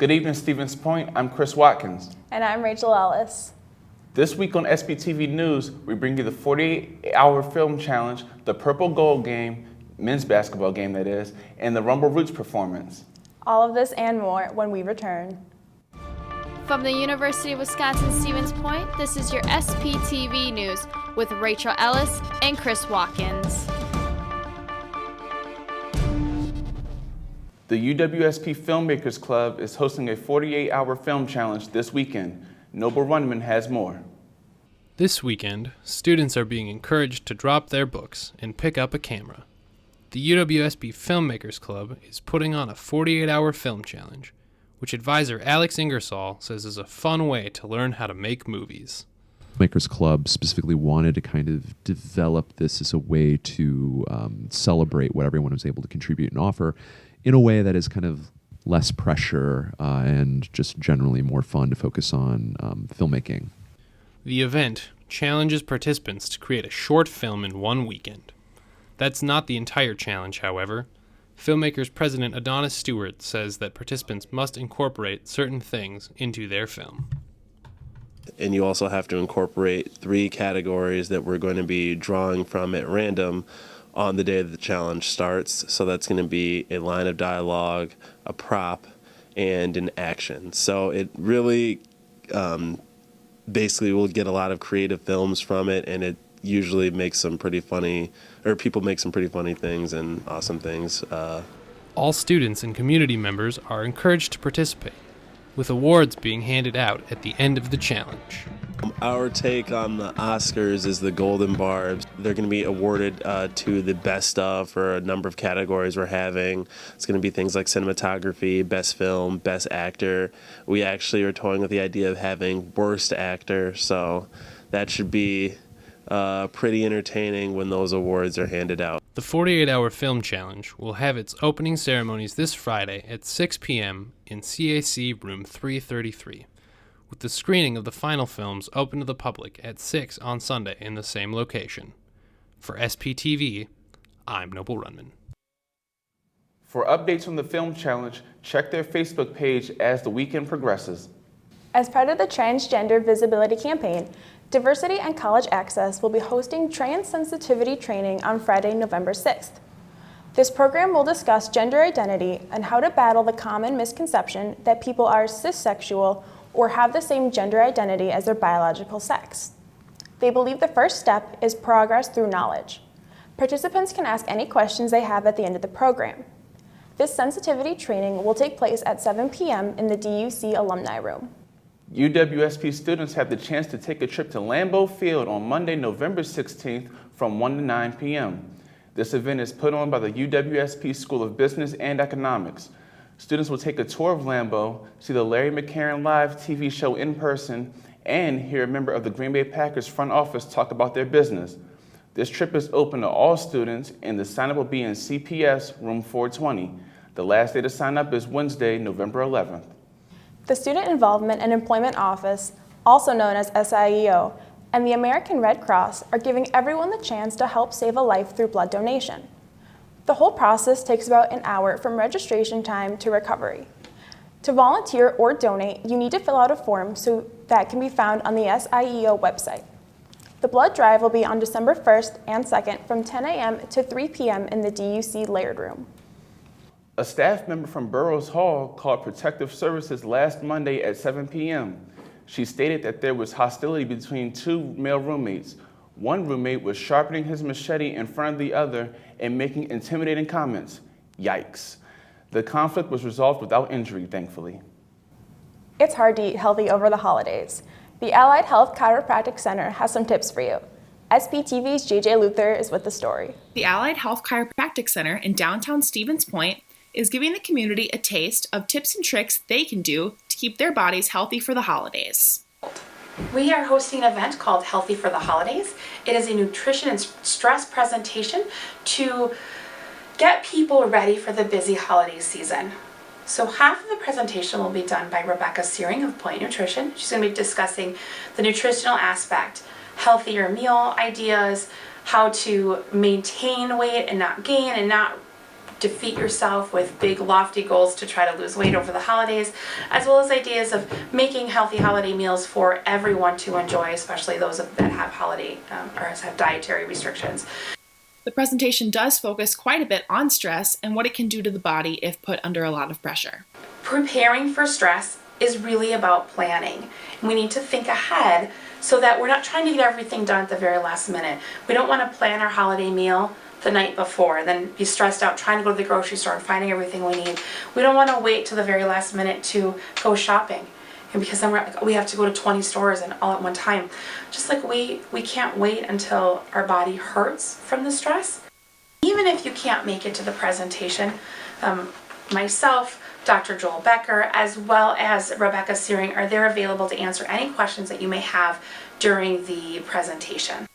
Good evening, Stevens Point. I'm Chris Watkins. And I'm Rachael Ellis. This week on SPTV News, we bring you the 48-hour film challenge, the Purple Gold game, men's basketball game that is, and the Rumble Roots performance. All of this and more when we return. From the University of Wisconsin-Stevens Point, this is your SPTV News with Rachael Ellis and Chris Watkins. The UWSP Filmmakers Club is hosting a 48-hour film challenge this weekend. Noble Runman has more. This weekend, students are being encouraged to drop their books and pick up a camera. The UWSP Filmmakers Club is putting on a 48-hour film challenge, which advisor Alex Ingersoll says is a fun way to learn how to make movies. Filmmakers Club specifically wanted to kind of develop this as a way to celebrate what everyone was able to contribute and offer in a way that is kind of less pressure and just generally more fun to focus on filmmaking. The event challenges participants to create a short film in one weekend. That's not the entire challenge, however. Filmmakers President Adonis Stewart says that participants must incorporate certain things into their film. And you also have to incorporate 3 categories that we're going to be drawing from at random on the day that the challenge starts. So that's going to be a line of dialogue, a prop, and an action. So it really basically will get a lot of creative films from it, and it usually makes some pretty funny, or people make some pretty funny things and awesome things. All students and community members are encouraged to participate, with awards being handed out at the end of the challenge. Our take on the Oscars is the Golden Barbs. They're going to be awarded to the best of for a number of categories we're having. It's going to be things like cinematography, best film, best actor. We actually are toying with the idea of having worst actor, so that should be pretty entertaining when those awards are handed out. The 48-hour film challenge will have its opening ceremonies this Friday at 6 p.m. in CAC room 333. with the screening of the final films open to the public at 6 on Sunday in the same location. For SPTV, I'm Noble Runman. For updates on the film challenge, check their Facebook page as the weekend progresses. As part of the Transgender Visibility Campaign, Diversity and College Access will be hosting trans sensitivity training on Friday, November 6th. This program will discuss gender identity and how to battle the common misconception that people are cissexual or have the same gender identity as their biological sex. They believe the first step is progress through knowledge. Participants can ask any questions they have at the end of the program. This sensitivity training will take place at 7 p.m. in the DUC Alumni Room. UWSP students have the chance to take a trip to Lambeau Field on Monday, November 16th from 1 to 9 p.m. This event is put on by the UWSP School of Business and Economics. Students will take a tour of Lambeau, see the Larry McCarran live TV show in person, and hear a member of the Green Bay Packers front office talk about their business. This trip is open to all students, and the sign-up will be in CPS room 420. The last day to sign up is Wednesday, November 11th. The Student Involvement and Employment Office, also known as SIEO, and the American Red Cross are giving everyone the chance to help save a life through blood donation. The whole process takes about an hour from registration time to recovery. To volunteer or donate, you need to fill out a form so that can be found on the SIEO website. The blood drive will be on December 1st and 2nd from 10 a.m. to 3 p.m. in the DUC Laird Room. A staff member from Burroughs Hall called Protective Services last Monday at 7 p.m. She stated that there was hostility between 2 male roommates. One roommate was sharpening his machete in front of the other and making intimidating comments. Yikes. The conflict was resolved without injury, thankfully. It's hard to eat healthy over the holidays. The Allied Health Chiropractic Center has some tips for you. SPTV's JJ Luther is with the story. The Allied Health Chiropractic Center in downtown Stevens Point is giving the community a taste of tips and tricks they can do to keep their bodies healthy for the holidays. We are hosting an event called Healthy for the Holidays. It is a nutrition and stress presentation to get people ready for the busy holiday season. So half of the presentation will be done by Rebecca Searing of Point Nutrition. She's going to be discussing the nutritional aspect, healthier meal ideas, how to maintain weight and not gain, and not defeat yourself with big lofty goals to try to lose weight over the holidays, as well as ideas of making healthy holiday meals for everyone to enjoy, especially those that have holiday or have dietary restrictions. The presentation does focus quite a bit on stress and what it can do to the body if put under a lot of pressure. Preparing for stress is really about planning. We need to think ahead so that we're not trying to get everything done at the very last minute. We don't want to plan our holiday meal the night before and then be stressed out trying to go to the grocery store and finding everything we need. We don't want to wait till the very last minute to go shopping, and because then we have to go to 20 stores and all at one time. Just like we can't wait until our body hurts from the stress. Even if you can't make it to the presentation, myself, Dr. Joel Becker, as well as Rebecca Searing are there available to answer any questions that you may have during the presentation.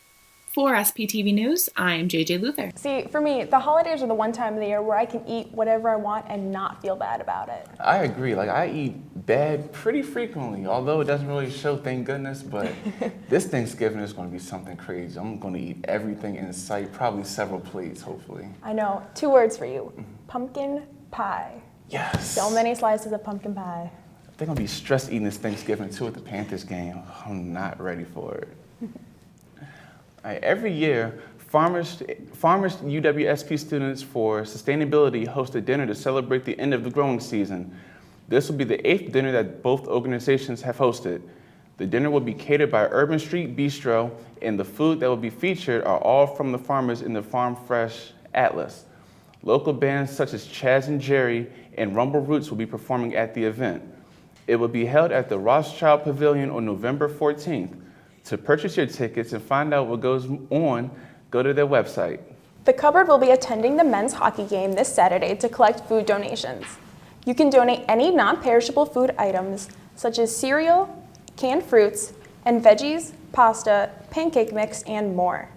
For SPTV News, I'm JJ Luther. See, for me, the holidays are the one time of the year where I can eat whatever I want and not feel bad about it. I agree. Like, I eat bad pretty frequently, although it doesn't really show, thank goodness, but this Thanksgiving is going to be something crazy. I'm going to eat everything in sight, probably several plates, hopefully. I know. 2 words for you. Pumpkin pie. Yes. So many slices of pumpkin pie. They're going to be stressed eating this Thanksgiving, too, at the Panthers game. I'm not ready for it. Every year, Farmers UWSP students for sustainability host a dinner to celebrate the end of the growing season. This will be the 8th dinner that both organizations have hosted. The dinner will be catered by Urban Street Bistro, and the food that will be featured are all from the farmers in the Farm Fresh Atlas. Local bands such as Chaz and Jerry and Rumble Roots will be performing at the event. It will be held at the Rothschild Pavilion on November 14th. To purchase your tickets and find out what goes on, go to their website. The Cupboard will be attending the men's hockey game this Saturday to collect food donations. You can donate any non-perishable food items such as cereal, canned fruits, and veggies, pasta, pancake mix, and more.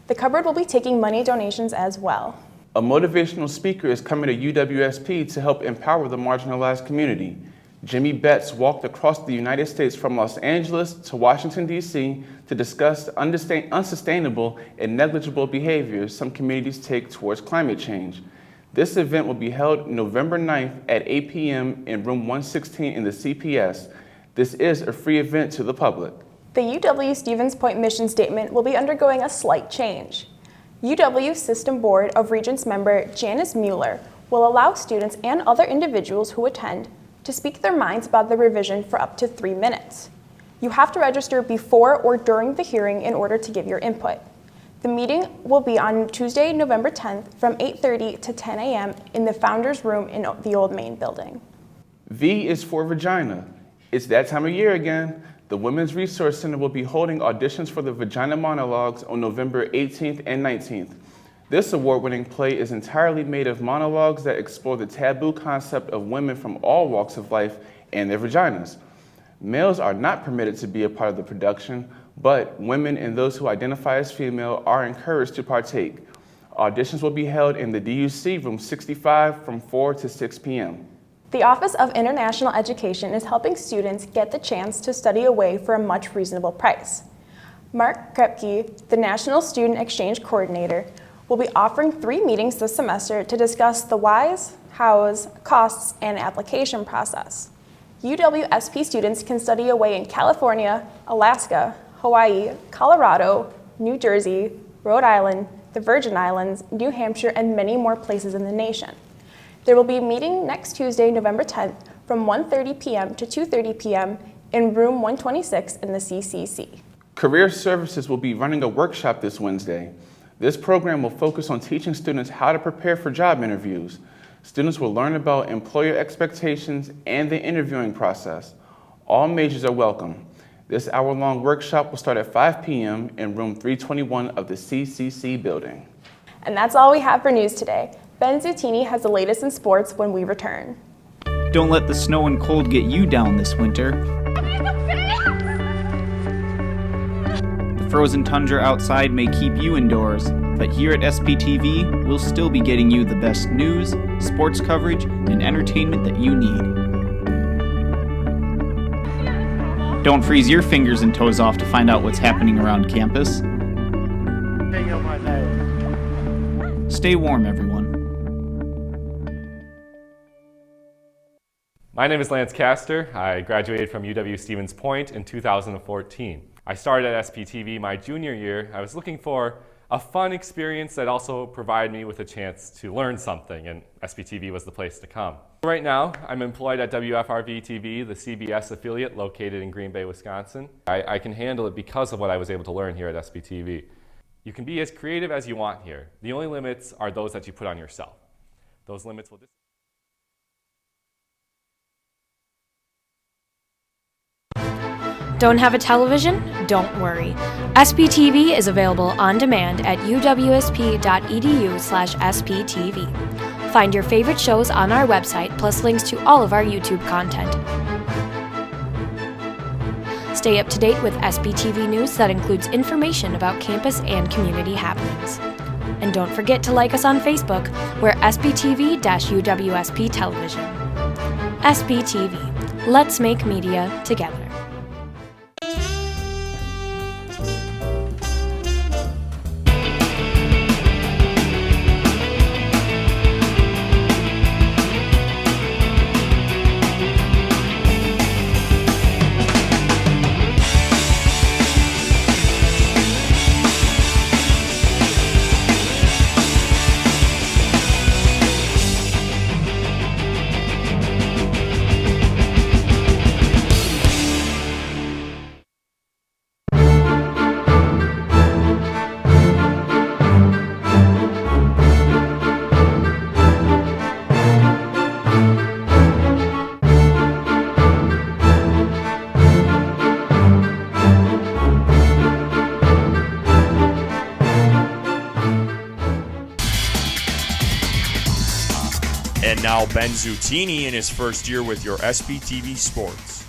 The Cupboard will be taking money donations as well. A motivational speaker is coming to UWSP to help empower the marginalized community. Jimmy Betts walked across the United States from Los Angeles to Washington, D.C. to discuss unsustainable and negligible behaviors some communities take towards climate change. This event will be held November 9th at 8 p.m. in room 116 in the CPS. This is a free event to the public. The UW Stevens Point mission statement will be undergoing a slight change. UW System Board of Regents member Janice Mueller will allow students and other individuals who attend to speak their minds about the revision for up to 3 minutes. You have to register before or during the hearing in order to give your input. The meeting will be on Tuesday, November 10th from 8:30 to 10 a.m. in the Founders Room in the old main building. V is for Vagina. It's that time of year again. The Women's Resource Center will be holding auditions for the Vagina Monologues on November 18th and 19th. This award-winning play is entirely made of monologues that explore the taboo concept of women from all walks of life and their vaginas. Males are not permitted to be a part of the production, but women and those who identify as female are encouraged to partake. Auditions will be held in the DUC room 65 from 4 to 6 p.m. The Office of International Education is helping students get the chance to study away for a much reasonable price. Mark Krepke, the National Student Exchange Coordinator, will be offering 3 meetings this semester to discuss the whys, hows, costs, and application process. UWSP students can study away in California, Alaska, Hawaii, Colorado, New Jersey, Rhode Island, the Virgin Islands, New Hampshire, and many more places in the nation. There will be a meeting next Tuesday, November 10th from 1:30 p.m. to 2:30 p.m. in room 126 in the CCC. Career Services will be running a workshop this Wednesday. This program will focus on teaching students how to prepare for job interviews. Students will learn about employer expectations and the interviewing process. All majors are welcome. This hour-long workshop will start at 5 p.m. in room 321 of the CCC building. And that's all we have for news today. Ben Zutini has the latest in sports when we return. Don't let the snow and cold get you down this winter. The frozen tundra outside may keep you indoors, but here at SPTV, we'll still be getting you the best news, sports coverage, and entertainment that you need. Don't freeze your fingers and toes off to find out what's happening around campus. Stay warm, everyone. My name is Lance Castor. I graduated from UW Stevens Point in 2014. I started at SPTV my junior year. I was looking for a fun experience that also provided me with a chance to learn something, and SPTV was the place to come. Right now, I'm employed at WFRV-TV, the CBS affiliate located in Green Bay, Wisconsin. I can handle it because of what I was able to learn here at SPTV. You can be as creative as you want here. The only limits are those that you put on yourself. Those limits will Don't have a television? Don't worry. SPTV is available on demand at uwsp.edu/SPTV. Find your favorite shows on our website, plus links to all of our YouTube content. Stay up to date with SPTV news that includes information about campus and community happenings. And don't forget to like us on Facebook. We're SPTV-UWSP Television. SPTV. Let's make media together. And now Ben Zutini in his first year with your SPTV Sports.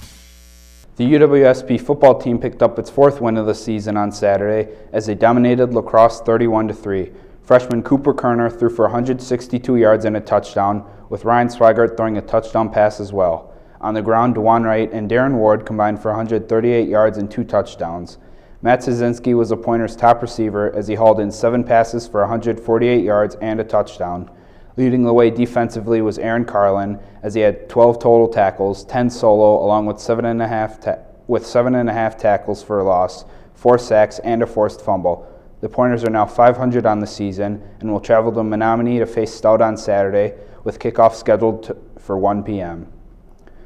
The UWSP football team picked up its fourth win of the season on Saturday as they dominated La Crosse 31-3. Freshman Cooper Kerner threw for 162 yards and a touchdown, with Ryan Swigert throwing a touchdown pass as well. On the ground, DeJuan Wright and Darren Ward combined for 138 yards and 2 touchdowns. Matt Szynski was the Pointers' top receiver as he hauled in 7 passes for 148 yards and a touchdown. Leading the way defensively was Aaron Carlin as he had 12 total tackles, 10 solo, along with 7.5 tackles for a loss, 4 sacks, and a forced fumble. The Pointers are now 500 on the season and will travel to Menominee to face Stout on Saturday, with kickoff scheduled for 1 p.m.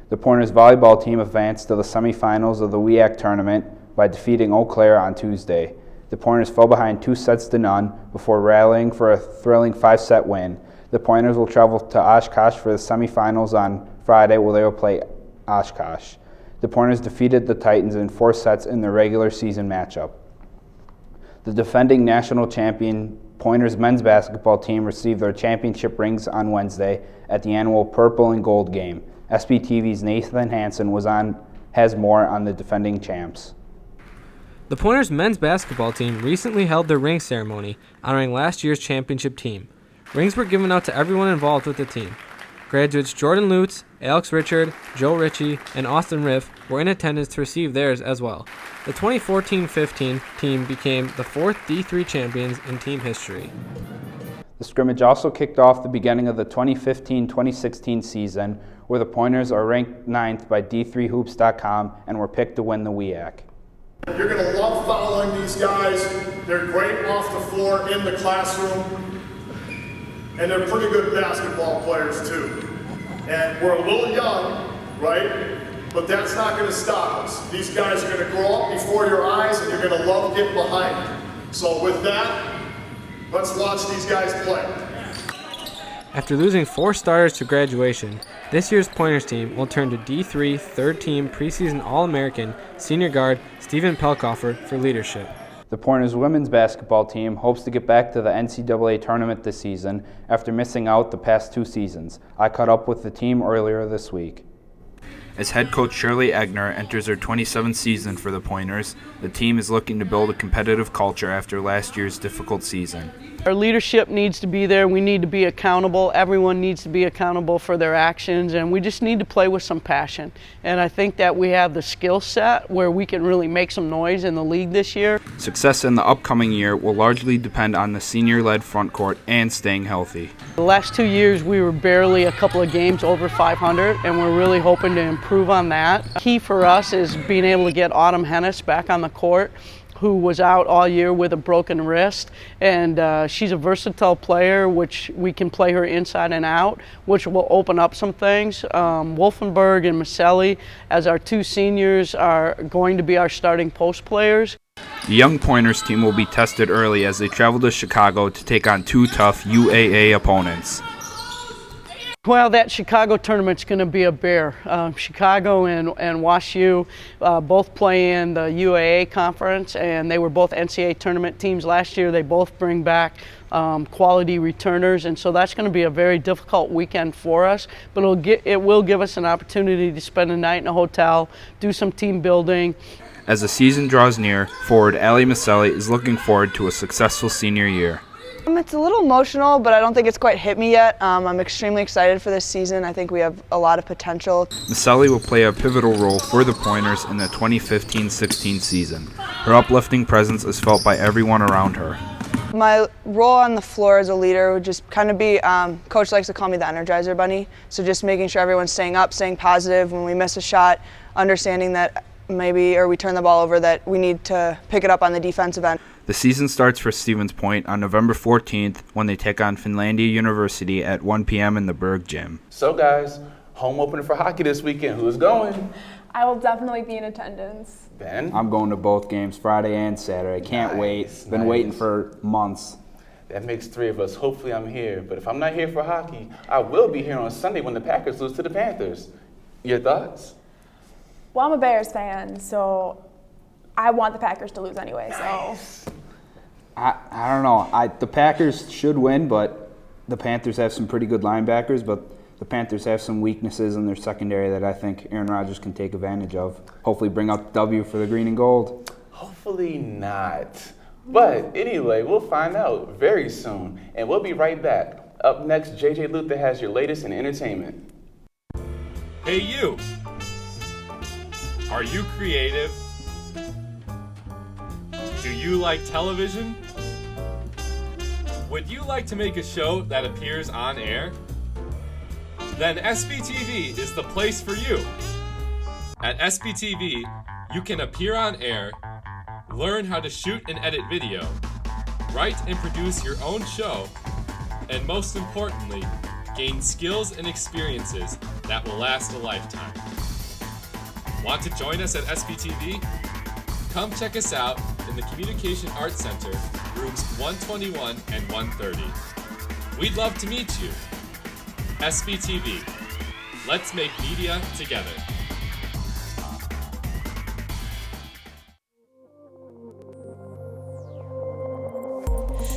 The Pointers volleyball team advanced to the semifinals of the WEAC tournament by defeating Eau Claire on Tuesday. The Pointers fell behind 2-0 before rallying for a thrilling 5-set win. The Pointers will travel to Oshkosh for the semifinals on Friday, where they will play Oshkosh. The Pointers defeated the Titans in 4 sets in their regular season matchup. The defending national champion Pointers men's basketball team received their championship rings on Wednesday at the annual Purple and Gold game. SPTV's Nathan Hansen has more on the defending champs. The Pointers men's basketball team recently held their ring ceremony honoring last year's championship team. Rings were given out to everyone involved with the team. Graduates Jordan Lutz, Alex Richard, Joe Ritchie, and Austin Riff were in attendance to receive theirs as well. The 2014-15 team became the 4th D3 champions in team history. The scrimmage also kicked off the beginning of the 2015-2016 season, where the Pointers are ranked 9th by D3Hoops.com and were picked to win the WEAC. You're going to love following these guys. They're great off the floor, in the classroom. And they're pretty good basketball players too. And we're a little young, right? But that's not going to stop us. These guys are going to grow up before your eyes and you're going to love getting behind them. So with that, let's watch these guys play. After losing 4 starters to graduation, this year's Pointers team will turn to D3 third-team preseason All-American senior guard Stephen Pelkoffer for leadership. The Pointers women's basketball team hopes to get back to the NCAA tournament this season after missing out the past 2 seasons. I caught up with the team earlier this week. As head coach Shirley Egner enters her 27th season for the Pointers, the team is looking to build a competitive culture after last year's difficult season. Our leadership needs to be there. We need to be accountable. Everyone needs to be accountable for their actions, and we just need to play with some passion. And I think that we have the skill set where we can really make some noise in the league this year. Success in the upcoming year will largely depend on the senior-led front court and staying healthy. The last 2 years we were barely a couple of games over 500, and we're really hoping to improve on that. Key for us is being able to get Autumn Hennis back on the court, who was out all year with a broken wrist, and she's a versatile player, which we can play her inside and out, which will open up some things. Wolfenberg and Maselli, as our 2 seniors, are going to be our starting post players. The Young Pointers team will be tested early as they travel to Chicago to take on 2 tough UAA opponents. Well, that Chicago tournament's going to be a bear. Chicago and WashU both play in the UAA conference, and they were both NCAA tournament teams last year. They both bring back quality returners, and so that's going to be a very difficult weekend for us. But it will give us an opportunity to spend a night in a hotel, do some team building. As the season draws near, forward Allie Maselli is looking forward to a successful senior year. It's a little emotional, but I don't think it's quite hit me yet. I'm extremely excited for this season. I think we have a lot of potential. Maselli will play a pivotal role for the Pointers in the 2015-16 season. Her uplifting presence is felt by everyone around her. My role on the floor as a leader would just kind of be, Coach likes to call me the Energizer Bunny, so just making sure everyone's staying up, staying positive. When we miss a shot, understanding that we turn the ball over, that we need to pick it up on the defensive end. The season starts for Stevens Point on November 14th when they take on Finlandia University at 1 p.m. in the Berg Gym. So guys, home opener for hockey this weekend. Who's going? I will definitely be in attendance. Ben? I'm going to both games, Friday and Saturday. Can't wait. Been waiting for months. That makes 3 of us. Hopefully I'm here. But if I'm not here for hockey, I will be here on Sunday when the Packers lose to the Panthers. Your thoughts? Well, I'm a Bears fan, so I want the Packers to lose anyway. So I don't know. The Packers should win, but the Panthers have some pretty good linebackers, but the Panthers have some weaknesses in their secondary that I think Aaron Rodgers can take advantage of. Hopefully bring out the W for the green and gold. Hopefully not. But anyway, we'll find out very soon. And we'll be right back. Up next, JJ Luther has your latest in entertainment. Hey you! Are you creative? Do you like television? Would you like to make a show that appears on air? Then SPTV is the place for you. At SPTV, you can appear on air, learn how to shoot and edit video, write and produce your own show, and most importantly, gain skills and experiences that will last a lifetime. Want to join us at SPTV? Come check us out in the Communication Arts Center, rooms 121 and 130. We'd love to meet you. SPTV. Let's make media together.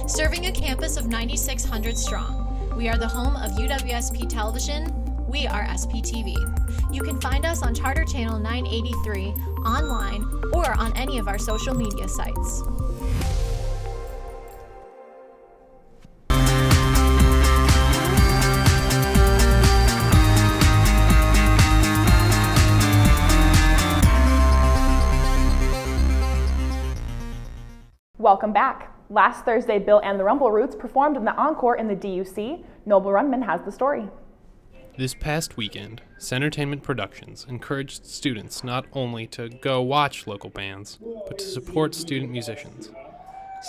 Serving a campus of 9,600 strong, we are the home of UWSP Television. We are SPTV. You can find us on Charter Channel 983, online, or on any of our social media sites. Welcome back. Last Thursday, Bill and the Rumble Roots performed in the Encore in the DUC. Noble Runman has the story. This past weekend, Centertainment Productions encouraged students not only to go watch local bands, but to support student musicians.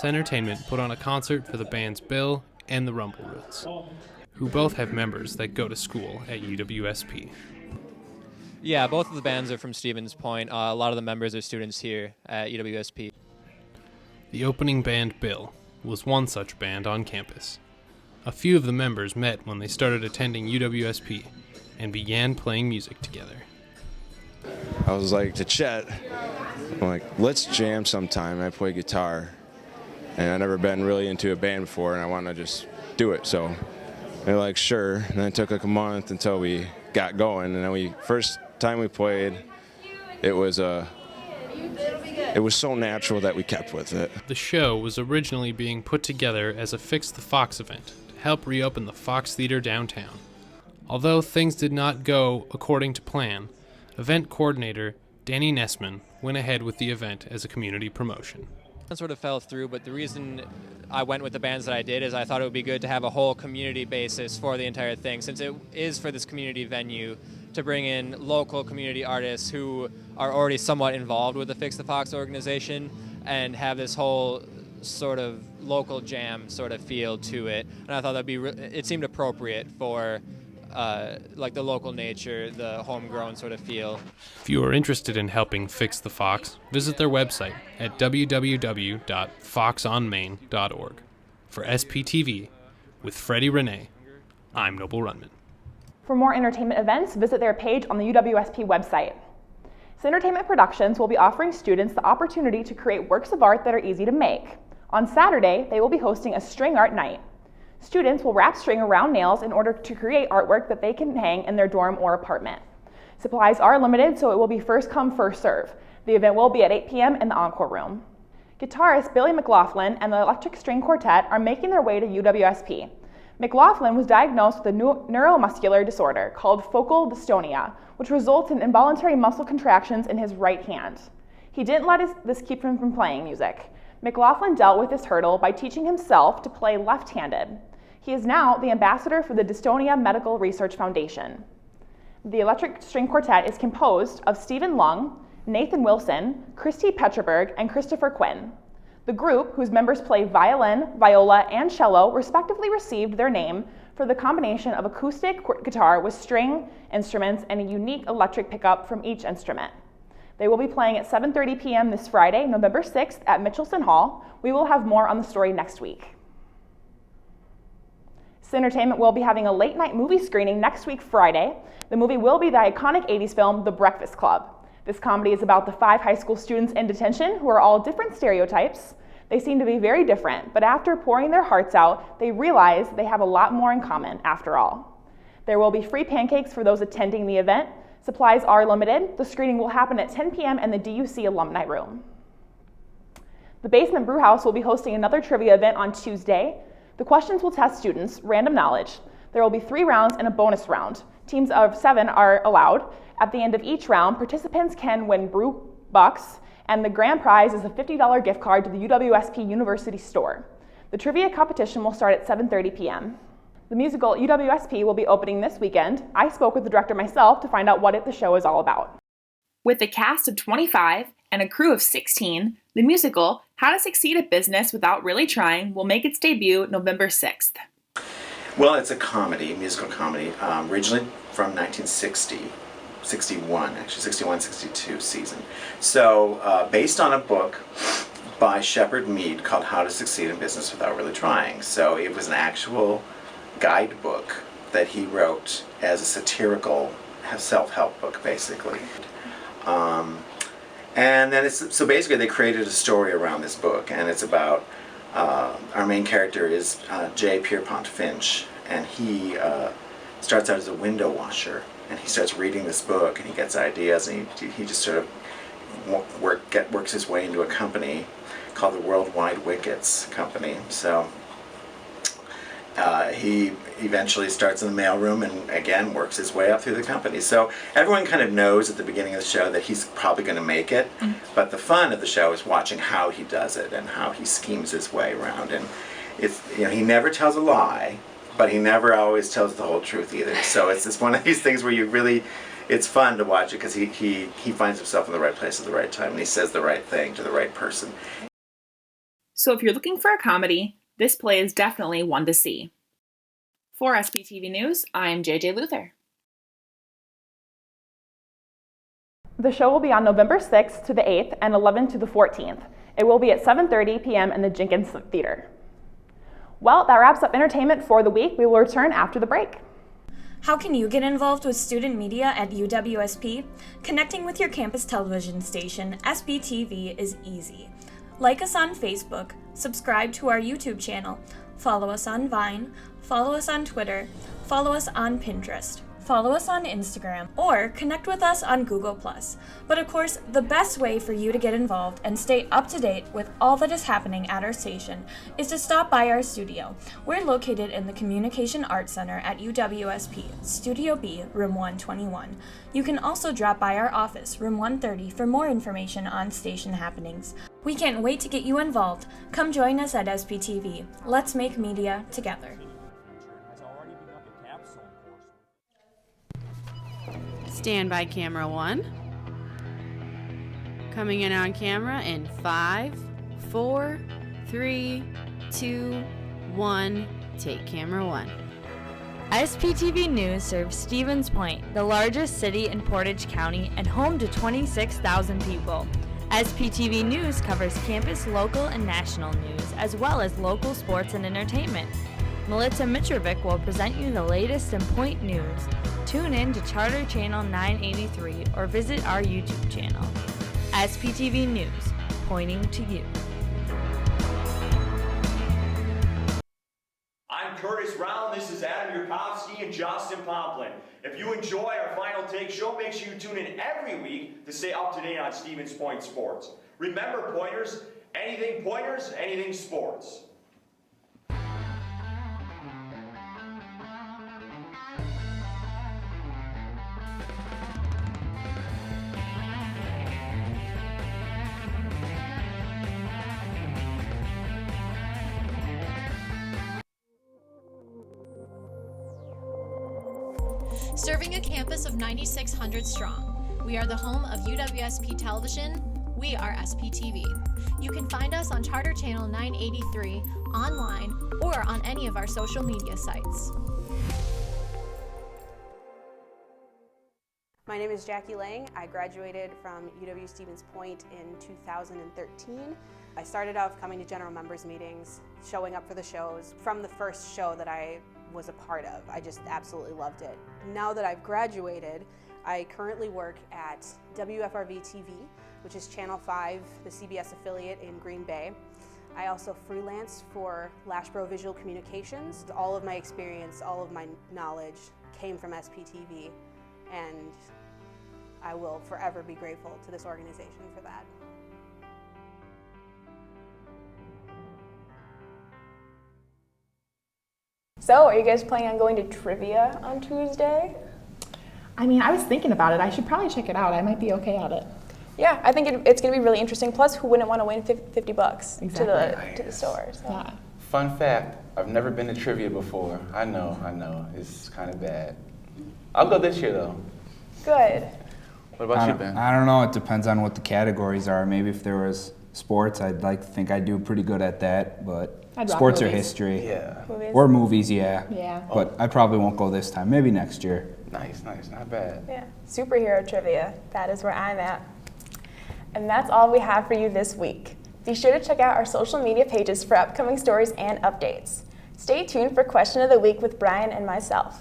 Centertainment put on a concert for the bands Bill and the Rumble Roots, who both have members that go to school at UWSP. Yeah, both of the bands are from Stevens Point. A lot of the members are students here at UWSP. The opening band Bill was one such band on campus. A few of the members met when they started attending UWSP and began playing music together. I was like to Chet, I'm like, let's jam sometime. I play guitar, and I've never been really into a band before, and I want to just do it. So they're like, sure. And then it took like a month until we got going, and then first time we played, it was it was so natural that we kept with it. The show was originally being put together as a Fix the Fox event to help reopen the Fox Theater downtown. Although things did not go according to plan, event coordinator Danny Nessman went ahead with the event as a community promotion. It sort of fell through, but the reason I went with the bands that I did is I thought it would be good to have a whole community basis for the entire thing, since it is for this community venue, to bring in local community artists who are already somewhat involved with the Fix the Fox organization and have this whole sort of local jam sort of feel to it. And I thought it seemed appropriate for like the local nature, the homegrown sort of feel. If you are interested in helping Fix the Fox, visit their website at www.foxonmain.org. For SPTV, with Freddie Renee, I'm Noble Runman. For more entertainment events, visit their page on the UWSP website. Entertainment Productions will be offering students the opportunity to create works of art that are easy to make. On Saturday, they will be hosting a string art night. Students will wrap string around nails in order to create artwork that they can hang in their dorm or apartment. Supplies are limited, so it will be first come, first serve. The event will be at 8 p.m. in the Encore Room. Guitarist Billy McLaughlin and the Electric String Quartet are making their way to UWSP. McLaughlin was diagnosed with a neuromuscular disorder called focal dystonia, which results in involuntary muscle contractions in his right hand. He didn't let this keep him from playing music. McLaughlin dealt with this hurdle by teaching himself to play left-handed. He is now the ambassador for the Dystonia Medical Research Foundation. The Electric String Quartet is composed of Stephen Lung, Nathan Wilson, Christy Petroberg, and Christopher Quinn. The group, whose members play violin, viola, and cello, respectively received their name for the combination of acoustic guitar with string instruments and a unique electric pickup from each instrument. They will be playing at 7:30 p.m. this Friday, November 6th at Mitchelson Hall. We will have more on the story next week. Entertainment will be having a late night movie screening next week, Friday. The movie will be the iconic 80s film, The Breakfast Club. This comedy is about the 5 high school students in detention who are all different stereotypes. They seem to be very different, but after pouring their hearts out, they realize they have a lot more in common after all. There will be free pancakes for those attending the event. Supplies are limited. The screening will happen at 10 p.m. in the DUC Alumni Room. The Basement Brewhouse will be hosting another trivia event on Tuesday. The questions will test students' random knowledge. There will be 3 rounds and a bonus round. Teams of 7 are allowed. At the end of each round, participants can win brew bucks, and the grand prize is a $50 gift card to the UWSP University store. The trivia competition will start at 7:30 p.m. The musical UWSP will be opening this weekend. I spoke with the director myself to find out what the show is all about. With a cast of 25 and a crew of 16, the musical How to Succeed at Business Without Really Trying will make its debut November 6th. Well, it's a comedy, musical comedy, originally from 61-62 season. So based on a book by Shepard Mead called How to Succeed in Business Without Really Trying. So it was an actual guidebook that he wrote as a satirical self-help book, basically. And then so basically they created a story around this book, and it's about our main character is Jay Pierpont Finch, and he starts out as a window washer, and he starts reading this book, and he gets ideas, and he just sort of works his way into a company called the Worldwide Wickets Company. So he eventually starts in the mailroom and again works his way up through the company. So everyone kind of knows at the beginning of the show that he's probably going to make it, but the fun of the show is watching how he does it and how he schemes his way around. And it's, he never tells a lie, but he never always tells the whole truth either. So it's one of these things where it's fun to watch it because he finds himself in the right place at the right time, and he says the right thing to the right person. So if you're looking for a comedy, this play is definitely one to see. For SPTV News, I'm JJ Luther. The show will be on November 6th to the 8th and 11th to the 14th. It will be at 7:30 p.m. in the Jenkins Theater. Well, that wraps up entertainment for the week. We will return after the break. How can you get involved with student media at UWSP? Connecting with your campus television station, SPTV, is easy. Like us on Facebook, subscribe to our YouTube channel, follow us on Vine, follow us on Twitter, follow us on Pinterest. follow us on Instagram, or connect with us on Google+. But of course, the best way for you to get involved and stay up to date with all that is happening at our station is to stop by our studio. We're located in the Communication Arts Center at UWSP, Studio B, Room 121. You can also drop by our office, Room 130, for more information on station happenings. We can't wait to get you involved. Come join us at SPTV. Let's make media together. Stand by camera 1. Coming in on camera in 5, 4, 3, 2, 1. Take camera 1. SPTV News serves Stevens Point, the largest city in Portage County and home to 26,000 people. SPTV News covers campus, local, and national news, as well as local sports and entertainment. Milica Mitrovic will present you the latest in Point news. Tune in to Charter Channel 983 or visit our YouTube channel. SPTV News, pointing to you. I'm Curtis Round, this is Adam Yurkovsky and Justin Pomplin. If you enjoy our Final Take show, make sure you tune in every week to stay up to date on Stevens Point sports. Remember, Pointers, anything sports. Serving a campus of 9,600 strong, we are the home of UWSP Television. We are SPTV. You can find us on Charter Channel 983, online, or on any of our social media sites. My name is Jackie Lang. I graduated from UW Stevens Point in 2013. I started off coming to general members meetings, showing up for the shows. From the first show that I was a part of, I just absolutely loved it. Now that I've graduated, I currently work at WFRV TV, which is Channel 5, the CBS affiliate in Green Bay. I also freelance for Lashbro Visual Communications. All of my experience, all of my knowledge came from SPTV, and I will forever be grateful to this organization for that. So, are you guys planning on going to trivia on Tuesday? I mean, I was thinking about it. I should probably check it out. I might be okay at it. Yeah, I think it's going to be really interesting. Plus, who wouldn't want to win $50 to the store? So. Yeah. Fun fact, I've never been to trivia before. I know, it's kind of bad. I'll go this year though. Good. What about you, Ben? I don't know, it depends on what the categories are. Maybe if there was sports, I'd like to think I'd do pretty good at that, but sports or history. Yeah. Movies. Or movies, yeah. Yeah. But I probably won't go this time, maybe next year. Nice, not bad. Yeah, superhero trivia. That is where I'm at. And that's all we have for you this week. Be sure to check out our social media pages for upcoming stories and updates. Stay tuned for Question of the Week with Brian and myself.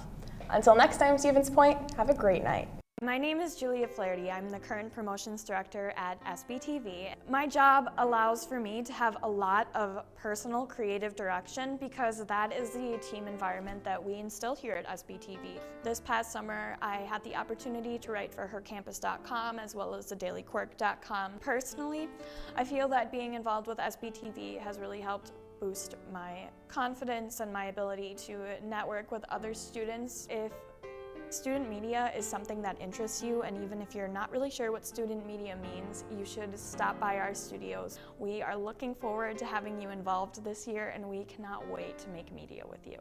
Until next time, Stevens Point, have a great night. My name is Julia Flaherty. I'm the current promotions director at SPTV. My job allows for me to have a lot of personal creative direction because that is the team environment that we instill here at SPTV. This past summer, I had the opportunity to write for hercampus.com as well as thedailyquirk.com. Personally, I feel that being involved with SPTV has really helped boost my confidence and my ability to network with other students. If student media is something that interests you, and even if you're not really sure what student media means, you should stop by our studios. We are looking forward to having you involved this year, and we cannot wait to make media with you.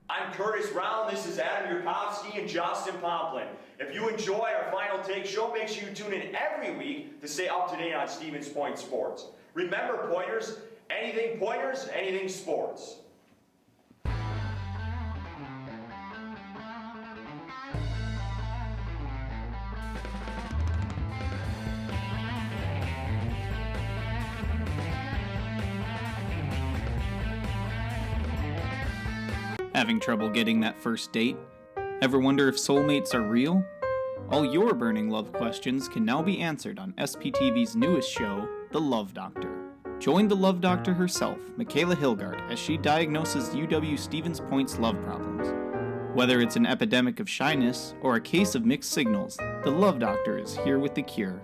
I'm Curtis Round, this is Adam Yurkovsky and Justin Pomplin. If you enjoy our Final Take show, make sure you tune in every week to stay up to date on Stevens Point sports. Remember, Pointers, anything sports. Having trouble getting that first date? Ever wonder if soulmates are real? All your burning love questions can now be answered on SPTV's newest show, The Love Doctor. Join the love doctor herself, Michaela Hilgard, as she diagnoses UW Stevens Point's love problems. Whether it's an epidemic of shyness or a case of mixed signals, the love doctor is here with the cure.